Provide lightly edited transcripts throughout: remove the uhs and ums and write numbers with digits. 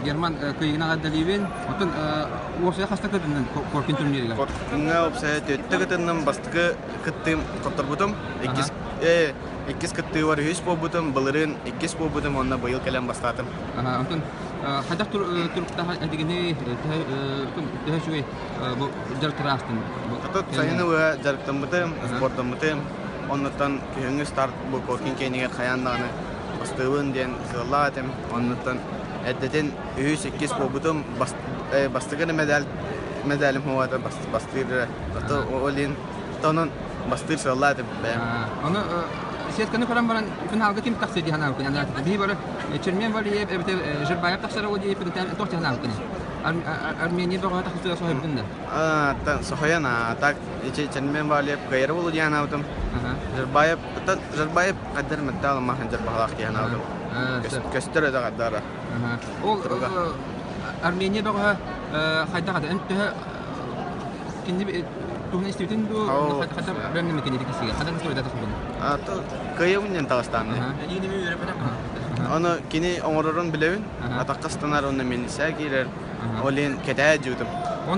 Герман кыйгына гаддалибин. Отун орсая хастакытын коркин турнирге. Коркинга опсая төттөгөтөннөн бастыгы кыттым котторбутум. Иккис кытты бар хүч болбутум, былырын иккис болбутум, онна быйыл келен бастатым. Отун хадак турукта дигени төһөшүй бу жартрастын. Катот сайны ва жарктамбытым, спорттамбытым. Оннотан күйөңү старт бу коркин кенеге каяндаганы бастыбын ден сыллатым. Оннотан эддетен үһүс иккис болбутум, бастыгы медалим хуата бастыр. Ото олин тонун бастыр сыллатым. Аны сетканы парам күн алга ким таксы ди ханал күн анда би бар чермен бар еп жырбаев таксара оди еп тохти ханал күн Армения бага таксы сохып күндә та сохаяна так чермен бар еп гайра болу ди ханаутым жырбаев кадер металл махан жырбалак ди ханаутым көстөр да кадара ол Армения бага хайда када энтә кинди Tuhun istiyorsun bu hatta ben de mekanik kesiyor. Hatta nasıl öyle tasarım? То кыйымнан тагыстан. Yeni mi öğrenmek? Аны кини оңорорун билебин. Атаккастанар онна мен сагирер. Олен кетә жутум.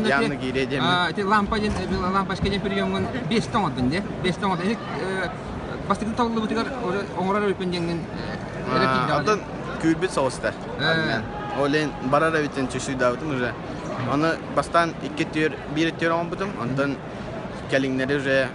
Яны гиредем. Это лампочка не приемын 5 тонн бинде. 5 тонн. Бастыгы тавлы бутыгар оңорор өпендеңнен Атын күлбит соустар. Олен барара битен чүшү давтым уже. Аны бастан 2 төр 1 төр он бутум. Ondan gelinleri